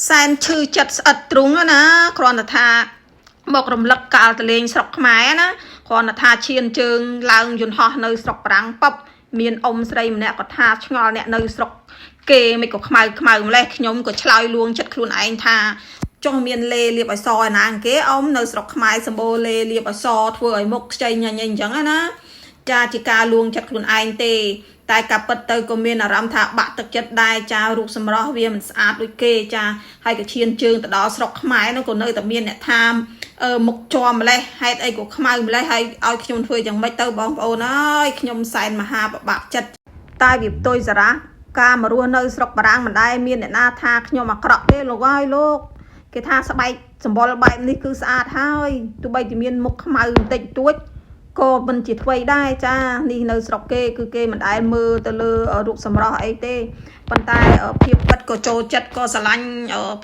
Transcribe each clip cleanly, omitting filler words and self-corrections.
សែនឈឺចិត្តស្អិតទ្រូងណាគ្រាន់តែថាមករំលឹកកាលតលេងស្រុកខ្មែរណាគ្រាន់តែថាឈានជើងឡើងយន្តហោះនៅស្រុកប្រាំងប៉បមានអ៊ំស្រីម្នាក់ក៏ថាឆ្ងល់អ្នកនៅស្រុកគេមិនក៏ខ្មៅម្លេះខ្ញុំក៏ឆ្លើយលួងចិត្តខ្លួនឯងថាចុះមានលេលៀបឲ្យសឯណាគេអ៊ំនៅស្រុកខ្មែរសម្បូរលេលៀបឲ្យសធ្វើឲ្យមុខខ្ចីញញអញ្ចឹងណាចាជាការលួងចិត្តខ្លួនឯងទេតែកាពិតទៅក៏មានអារម្មណ៍ថាបាក់ទឹកចិត្តដែរចារូបសម្រស់វាមិនស្អាតដូចគេចាហើយក៏ឈានជើងទៅដល់ស្រុកខ្មែរនោះក៏នៅតែមានអ្នកថាមុខជាប់ម្លេះហេតុអីក៏ខ្មៅម្លេះហើយឲ្យខ្ញុំធ្វើយ៉ាងម៉េចទៅបងប្អូនអើយខ្ញុំសែនមហាបបាក់ចិត្តតែវាផ្ទុយសារ៉ាការមករស់នៅស្រុកបារាំងមិនដែលមានអ្នកណាថាខ្ញុំអាក្រក់ទេលោកអើយលោកគេថាស្បែកសម្បុរបែបនេះគឺស្អាតហើយទោះបីជាមានមុខខ្មៅបន្តិចតួចក៏មិនជាអ្វីដែរចានេះនៅស្រុកគេគឺគេមិនដែលមើលទៅលើរូបសម្រស់អីទេប៉ុន្តែភាពពិតក៏ចូលចិត្តក៏ស្រឡាញ់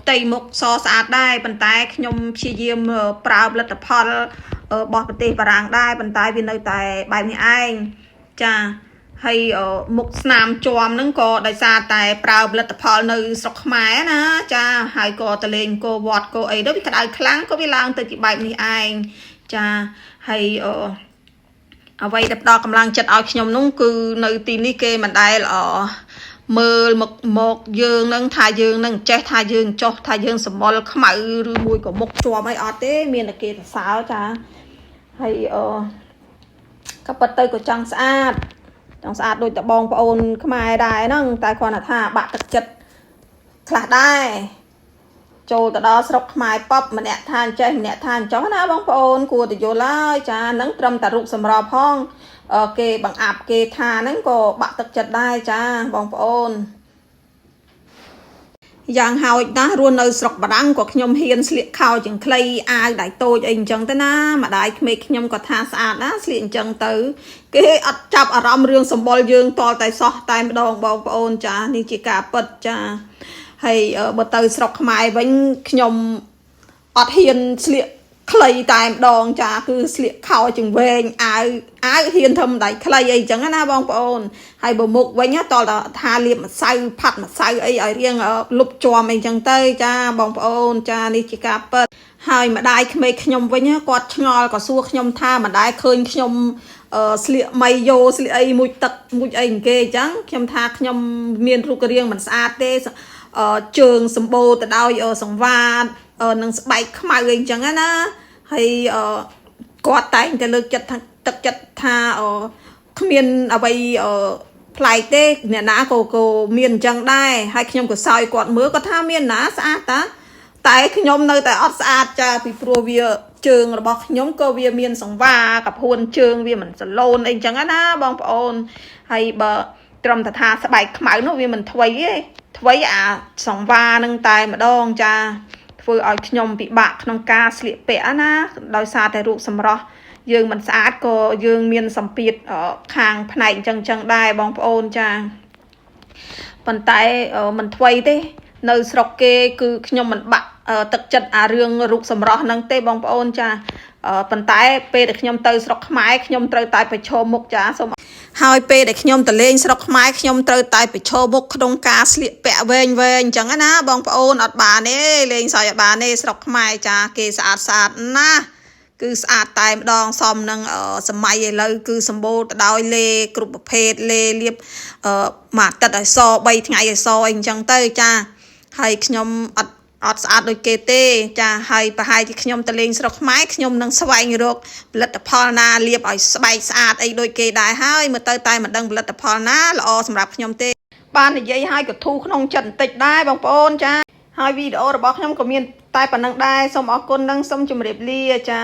ផ្ទៃមុខសស្អាតដែរប៉ុន្តែខ្ញុំព្យាយាមប្រើផលិតផលរបស់ប្រទេសបារាំងដែរប៉ុន្តែវានៅតែបែបនេះឯងចាហើយមុខស្នាមជាំហ្នឹងក៏ដោយសារតែប្រើផលិតផលនៅស្រុកខ្មែរណាចាហើយក៏តលេងក៏វត្តក៏អីទៅវាក្តៅខ្លាំងក៏វាឡើងទៅជាបែបនេះឯងចាហើយអ្វីដែលផ្ដល់កម្លាំងចិត្តឲ្យខ្ញុំនោះគឺនៅទីនេះគេមិនដែលមើលមកយើងនឹងថាយើងនឹងចេះថាយើងចោះថាយើងសម្បុរខ្មៅឬមួយក៏មុខជាប់អីអត់ទេមានតែគេសរសើរចាហើយក៏ប៉ុន្តែក៏ចង់ស្អាតដូចតែបងប្អូនខ្មែរដែរហ្នឹងតែគ្រាន់តែថាបាក់ទឹកចិត្តខ្លះដែរចូលទៅដល់ស្រុកខ្មែរប៉បម្នាក់ថាចេះម្នាក់ថាចោះណាបងប្អូនគួរតែយល់ហើយចាហ្នឹងត្រឹមតែរូបសម្រស់ផងគេបង្អាប់គេថាហ្នឹងក៏បាក់ទឹកចិត្តដែរចាបងប្អូនយ៉ាងហោចណាស់រស់នៅស្រុកបារាំងក៏ខ្ញុំហ៊ានស្លៀកខោជើងខ្លីអាវដៃតូចអីអញ្ចឹងទៅណាម្ដាយក្មេកខ្ញុំក៏ថាស្អាតណាស្លៀកអញ្ចឹងទៅគេអត់ចាប់អារម្មណ៍រឿងសម្បុរយើងតលតែសោះតែម្ដងបងប្អូនចានេះជាការពិតចាហើយបើទៅស្រុកខ្មែរវិញខ្ញុំអត់ហ៊ានស្លៀកខ្លីតែម្ដងចាគឺស្លៀកខោជើងវែងអាវហ៊ានធ្វើម្ដាយខ្លីអីចឹងណាបងប្អូនហើយបើមុខវិញតលថាលាបម្សៅផាត់ម្សៅអីឲ្យរៀងលុបជាំអីចឹងទៅចាបងប្អូនចានេះជាការពិតហើយម្ដាយក្មេកខ្ញុំវិញគាត់ឆ្ងល់ក៏សួរខ្ញុំថាម្ដាយឃើញខ្ញុំស្លៀកម៉ៃយ៉ូស្លៀកអីមួយទឹកមួយអីគេអញ្ចឹងខ្ញុំថាខ្ញុំមានរូបរាងមិនស្អាតទេជើងសម្បូរទៅដោយសង្វាតនឹងស្បែកខ្មៅអីអញ្ចឹងណាហើយគាត់តែងតែលើកចិត្តថាទឹកចិត្តថាគ្មានអ្វីប្លែកទេអ្នកណាក៏មានអញ្ចឹងដែរហើយខ្ញុំក៏សើចគាត់មើលគាត់ថាមានណាស្អាតតែខ្ញុំនៅតែអត់ស្អាតចាពីព្រោះវាជើងរបស់ខ្ញុំក៏វាមានសង្វាកពួនជើងវាមិនសឡូនអីអញ្ចឹងណាបងប្អូនហើយបើត្រឹមតែថាស្បែកខ្មៅនោះវាមិនថ្មីទេថ្មីអាសង្វានឹងតែម្ដងចាធ្វើឲ្យខ្ញុំពិបាកក្នុងការស្លៀកពាក់ណាដោយសារតែរូបសម្រស់យើងមិនស្អាតក៏យើងមានសម្ពាធខាងផ្នែកអញ្ចឹងដែរបងប្អូនចាប៉ុន្តែមិនថ្មីទេនៅស្រុកគេគឺខ្ញុំមិនបាក់ទឹកចិត្តអារឿងរូបសម្រស់ហ្នឹងទេបងប្អូនចាប៉ុន្តែពេលដែលខ្ញុំទៅស្រុកខ្មែរខ្ញុំត្រូវតែប្រឈមមុខចាសូមហើយពេលដែលខ្ញុំទៅលេងស្រុកខ្មែរខ្ញុំត្រូវតែប្រឈមមុខក្នុងការស្លៀកពាក់វែងអញ្ចឹងណាបងប្អូនអត់បានទេលេងសើចអត់បានទេស្រុកខ្មែរចាគេស្អាតណាគឺស្អាតតែម្ដងសមនឹងសម័យឥឡូវគឺសម្បូរទៅដោយលេគ្រប់ប្រភេទលេលាបមួយអាទិត្យឲ្យស3ថ្ងៃឲ្យសអីអញ្ចឹងទៅចាហើយខ្ញុំអត់ស្អាតដូចគេទេចាហើយប្រហែលជាខ្ញុំទៅលេងស្រុកខ្មែរខ្ញុំនឹងស្វែងរកផលិតផលណាលាបឲ្យស្បែកស្អាតអីដូចគេដែរហើយមើលទៅតែមិនដឹងផលិតផលណាល្អសម្រាប់ខ្ញុំទេបាននិយាយឲ្យក៏ធូរក្នុងចិត្តបន្តិចដែរបងប្អូនចាហើយវីដេអូរបស់ខ្ញុំក៏មានតែប៉ុណ្្នឹងដែរសូមអរគុណនិងសូមជម្រាបលាចា